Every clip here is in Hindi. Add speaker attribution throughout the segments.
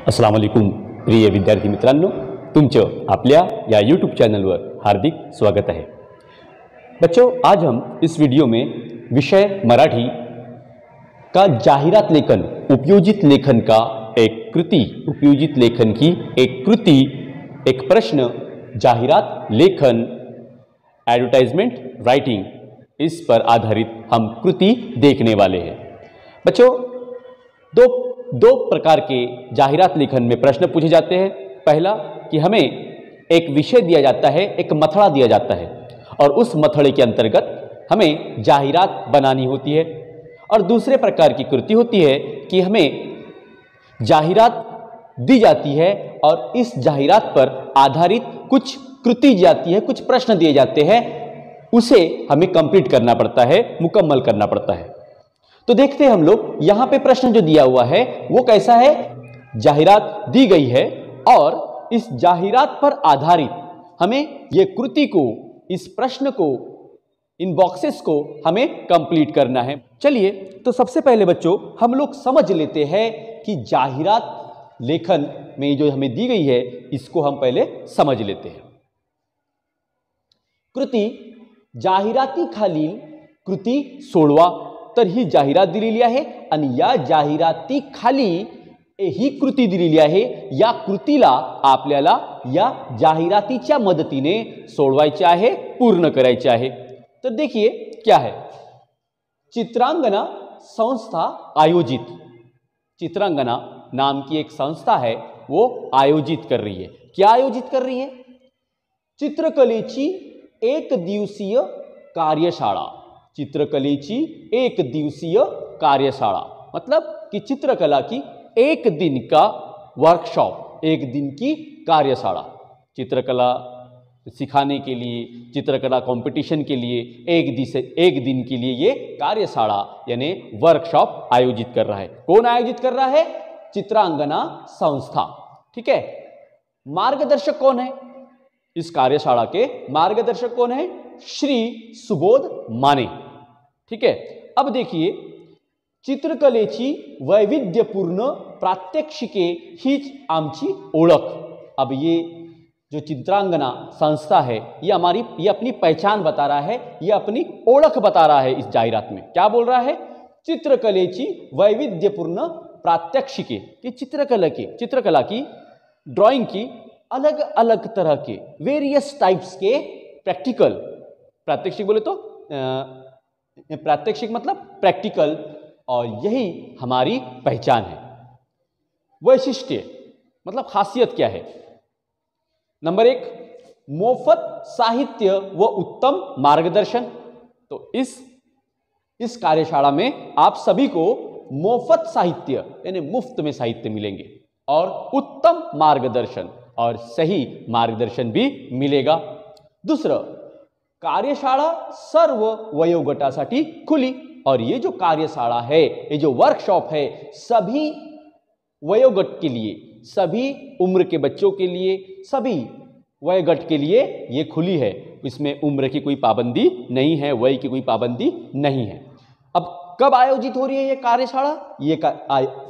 Speaker 1: अस्सलाम वालेकुम प्रिय विद्यार्थी मित्रांनो, तुमचं आपल्या या यूट्यूब चॅनलवर हार्दिक स्वागत आहे। बच्चों, आज हम इस वीडियो में विषय मराठी का जाहिरात लेखन, उपयोजित लेखन का एक कृति, उपयोजित लेखन की एक कृति, एक प्रश्न, जाहिरात लेखन, एडवर्टाइजमेंट राइटिंग, इस पर आधारित हम कृति देखने वाले हैं। बच्चों, दो प्रकार के जाहिरात लेखन में प्रश्न पूछे जाते हैं। पहला कि हमें एक विषय दिया जाता है, एक मथड़ा दिया जाता है और उस मथड़े के अंतर्गत हमें जाहिरात बनानी होती है। और दूसरे प्रकार की कृति होती है कि हमें जाहिरात दी जाती है और इस जाहिरात पर आधारित कुछ कृति जाती है, कुछ प्रश्न दिए जाते हैं, उसे हमें कंप्लीट करना पड़ता है, मुकम्मल करना पड़ता है। तो देखते हैं हम लोग यहां पे प्रश्न जो दिया हुआ है वो कैसा है। जाहिरात दी गई है और इस जाहिरात पर आधारित हमें ये कृति को, इस प्रश्न को, इन बॉक्सेस को हमें कंप्लीट करना है। चलिए, तो सबसे पहले बच्चों हम लोग समझ लेते हैं कि जाहिरात लेखन में जो हमें दी गई है इसको हम पहले समझ लेते हैं। कृती जाहिराती खालील कृती 16 तर ही जाहिरात दिलेली आहे आणि या जाहिराती खाली ही कृती दिलेली आहे। या कृतीला आपल्याला या जाहिरातीच्या मदतीने सोडवायचे आहे, पूर्ण करायचे आहे। तो देखिए क्या है, चित्रांगना संस्था आयोजित, चित्रांगना नाम की एक संस्था है, वो आयोजित कर रही है। क्या आयोजित कर रही है? चित्रकलेची एक दिवसीय कार्यशाला, चित्रकलेची एक दिवसीय कार्यशाला, मतलब कि चित्रकला की एक दिन का वर्कशॉप, एक दिन की कार्यशाला, चित्रकला सिखाने के लिए, चित्रकला कंपटीशन के लिए एक दिन के लिए ये कार्यशाला यानी वर्कशॉप आयोजित कर रहा है। कौन आयोजित कर रहा है? चित्रांगना संस्था। ठीक है। मार्गदर्शक कौन है? इस कार्यशाला के मार्गदर्शक कौन है? श्री सुबोध माने। ठीक है। अब देखिए, चित्रकलेची वैविध्यपूर्ण प्रात्यक्षिके हीच आमची ओळख। अब ये जो चित्रांगना संस्था है ये अपनी पहचान बता रहा है, ये अपनी ओळख बता रहा है। इस जाहिरात में क्या बोल रहा है? चित्रकलेची वैविध्यपूर्ण प्रात्यक्षिके, कि चित्रकला की, ड्राइंग की अलग अलग तरह के वेरियस टाइप्स के प्रैक्टिकल, प्रात्यक्षिक बोले तो प्रात्यक्षिक मतलब प्रैक्टिकल, और यही हमारी पहचान है। वैशिष्ट्य मतलब खासियत क्या है? नंबर 1, मुफ्त साहित्य व उत्तम मार्गदर्शन। तो इस कार्यशाला में आप सभी को मुफ्त साहित्य यानी मुफ्त में साहित्य मिलेंगे और उत्तम मार्गदर्शन और सही मार्गदर्शन भी मिलेगा। दूसरा, कार्यशाला सर्व वयोगटासाठी खुली, और ये जो कार्यशाला है, ये जो वर्कशॉप है, सभी वयोगट के लिए, सभी उम्र के बच्चों के लिए, सभी वयोगट के लिए ये खुली है। इसमें उम्र की कोई पाबंदी नहीं है, वय की कोई पाबंदी नहीं है। अब कब आयोजित हो रही है ये कार्यशाला?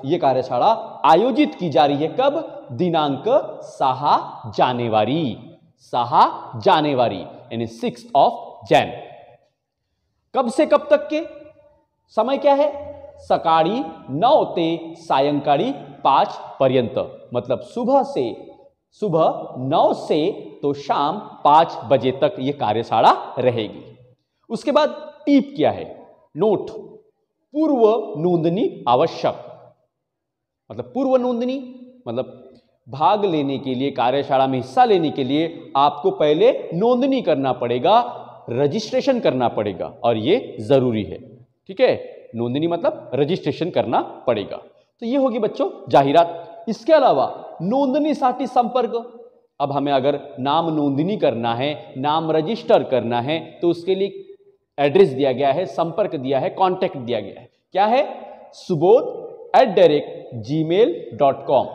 Speaker 1: ये कार्यशाला आयोजित की जा रही है कब? दिनांक 6 जानेवारी यानी 6 जैन। कब से कब तक के? समय क्या है? सकाळी 9 ते सायंकाळी 5 पर्यंत, मतलब सुबह 9 से तो शाम 5 बजे तक ये कार्यशाला रहेगी। उसके बाद टिप क्या है? नोट, पूर्व नोंदनी आवश्यक, मतलब पूर्व नोंदनी मतलब भाग लेने के लिए, कार्यशाला में हिस्सा लेने के लिए आपको पहले नोंदनी करना पड़ेगा, रजिस्ट्रेशन करना पड़ेगा, और ये जरूरी है। ठीक है। नोंदनी मतलब रजिस्ट्रेशन करना पड़ेगा। तो ये होगी बच्चों जाहिरात। इसके अलावा नोंदणीसाठी संपर्क, अब हमें अगर नाम नोंदनी करना है, नाम रजिस्टर करना है, तो उसके लिए एड्रेस दिया गया है, संपर्क दिया है, कॉन्टैक्ट दिया गया है। क्या है? subodh@gmail.com,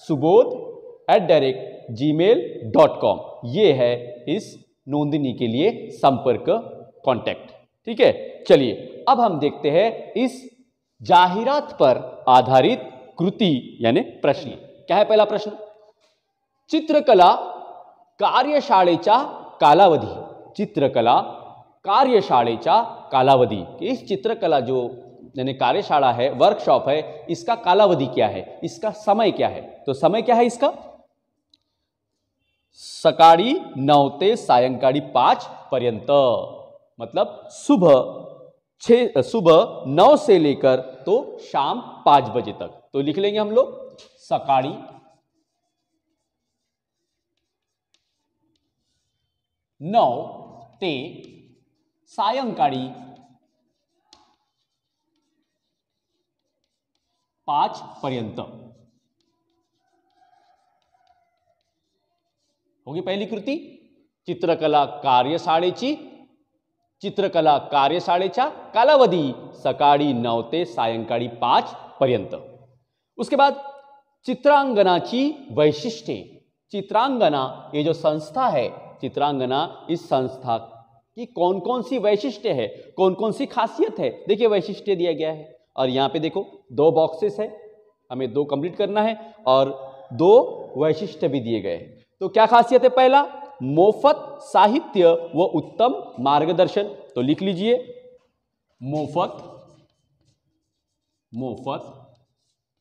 Speaker 1: subodh@gmail.com, ये है इस नोंदनी के लिए संपर्क, कॉन्टैक्ट। ठीक है। चलिए, अब हम देखते हैं इस जाहिरात पर आधारित कृति यानी प्रश्न क्या है पहला प्रश्न? चित्रकला कार्यशाळेचा कालावधी, चित्रकला कार्यशाळेचा कालावधी, इस चित्रकला जो यानी कार्यशाला है, वर्कशॉप है, इसका कालावधी क्या है, इसका समय क्या है? तो समय क्या है इसका? सकाळी 9 ते सायंकाळी 5 पर्यंत, मतलब सुबह 9 से लेकर तो शाम 5 बजे तक। तो लिख लेंगे हम लोग सकाळी 9 ते सायंकाळी 5 पर्यंत होगी पहिली कृती। चित्रकला कार्यशाळेचा कालावधी सकाळी 9 ते सायंकाळी 5 पर्यंत। उसके बाद चित्रांगनाची वैशिष्ट्ये, चित्रांगना ये जो संस्था है, चित्रांगना इस संस्था की कौन कौन सी वैशिष्ट्य है, कौन कौन सी खासियत है, देखिए वैशिष्ट्य दिया गया है और यहां पे देखो 2 बॉक्सेस है, हमें 2 कंप्लीट करना है और 2 वैशिष्ट्य भी दिए गए हैं। तो क्या खासियत है? पहला, मुफ्त साहित्य व उत्तम मार्गदर्शन। तो लिख लीजिए मुफ्त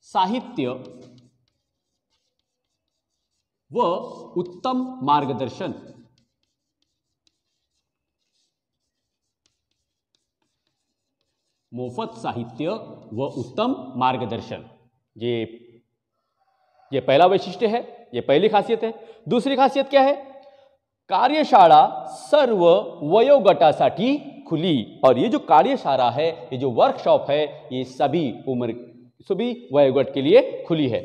Speaker 1: साहित्य व उत्तम मार्गदर्शन। मुफ्त साहित्य व उत्तम मार्गदर्शन, ये पहला वैशिष्ट्य है, ये पहली खासियत है। दूसरी खासियत क्या है? कार्यशाला सर्व वयोगटासाठी खुली, और ये जो कार्यशाला है, ये जो वर्कशॉप है, ये सभी वयोगट के लिए खुली है।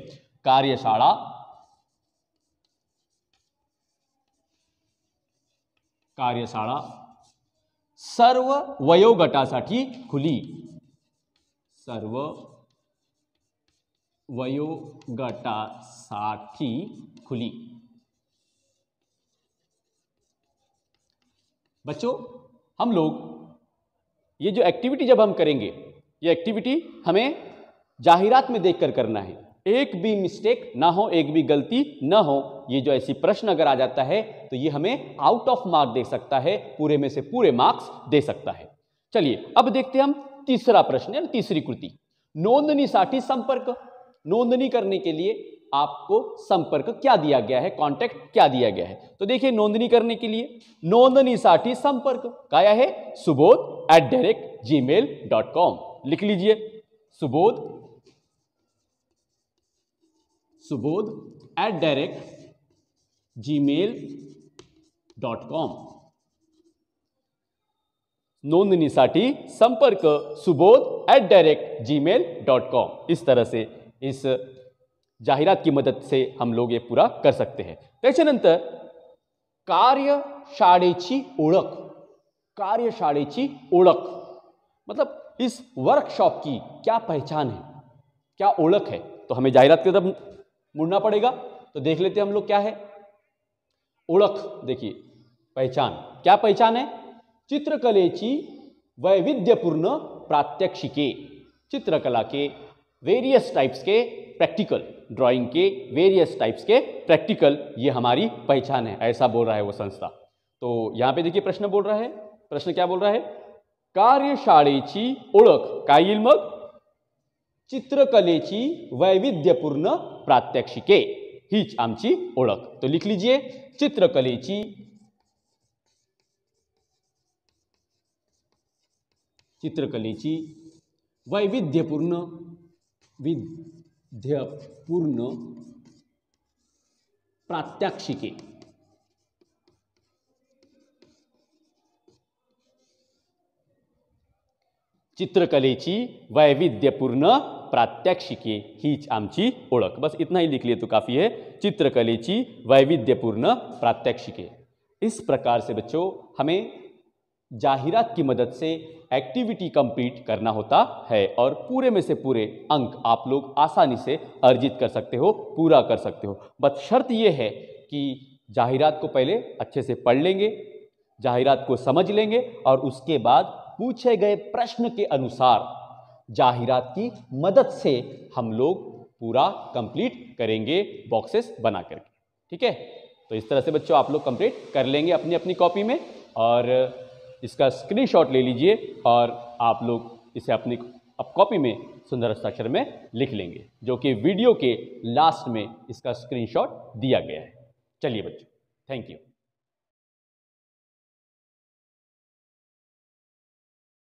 Speaker 1: कार्यशाला सर्व वयोगटासाठी खुली, सर्व वयोगटासाठी खुली। बच्चों, हम लोग ये जो एक्टिविटी जब हम करेंगे, ये एक्टिविटी हमें जाहिरात में देखकर करना है, एक भी मिस्टेक ना हो, एक भी गलती ना हो। ये जो ऐसी प्रश्न अगर आ जाता है तो ये हमें आउट ऑफ मार्क दे सकता है, पूरे में से पूरे मार्क्स दे सकता है। चलिए अब देखते हैं हम तीसरा प्रश्न यानी तीसरी कृति, नोंदणीसाठी संपर्क। नोंदणी करने के लिए आपको संपर्क क्या दिया गया है, कांटेक्ट क्या दिया गया है? तो देखिए नोंदणी करने के लिए नोंदणीसाठी संपर्क काय आहे? subodh@gmail.com लिख लीजिए, subodh@gmail.com। नोंदणीसाठी संपर्क subodh@gmail.com। इस तरह से इस जाहिरात की मदद से हम लोग ये पूरा कर सकते हैं। त्याच्यानंतर कार्यशाळेची ओळख, कार्यशाळेची ओळख मतलब इस वर्कशॉप की क्या पहचान है, क्या ओळख है? तो हमें जाहिरात की तरफ मुड़ना पड़ेगा। तो देख लेते हैं हम लोग क्या है ओळख। देखिए पहचान, क्या पहचान है? चित्रकलेची वैविध्यपूर्ण प्रात्यक्षिके, चित्रकला के वेरियस टाइप्स के प्रैक्टिकल, ड्राइंग के वेरियस टाइप्स के प्रैक्टिकल, ये हमारी पहचान है, ऐसा बोल रहा है वो संस्था। तो यहां पे देखिए प्रश्न बोल रहा है, प्रश्न क्या बोल रहा है? कार्यशाळेची ओळख काय येईल मग? चित्रकलेची वैविध्यपूर्ण प्रात्यक्षिके हीच आमची ओळख। तो लिख लीजिए चित्रकलेची वैविध्यपूर्ण प्रात्यक्षिके। चित्रकलेची वैविध्यपूर्ण प्रात्यक्षिके हीच आमची ओळख। बस इतना ही लिख लिए तो काफी है, चित्रकलेची वैविध्यपूर्ण प्रात्यक्षिके। इस प्रकार से बच्चों हमें जाहिरात की मदद से एक्टिविटी कंप्लीट करना होता है और पूरे में से पूरे अंक आप लोग आसानी से अर्जित कर सकते हो, पूरा कर सकते हो। बस शर्त ये है कि जाहिरात को पहले अच्छे से पढ़ लेंगे, जाहिरात को समझ लेंगे और उसके बाद पूछे गए प्रश्न के अनुसार जाहिरात की मदद से हम लोग पूरा कंप्लीट करेंगे बॉक्सेस बना करके। ठीक है, तो इस तरह से बच्चों आप लोग कंप्लीट कर लेंगे अपनी अपनी कॉपी में, और इसका स्क्रीनशॉट ले लीजिए और आप लोग इसे अपनी कॉपी में सुंदर हस्ताक्षर में लिख लेंगे, जो कि वीडियो के लास्ट में इसका स्क्रीनशॉट दिया गया है। चलिए बच्चों, थैंक यू।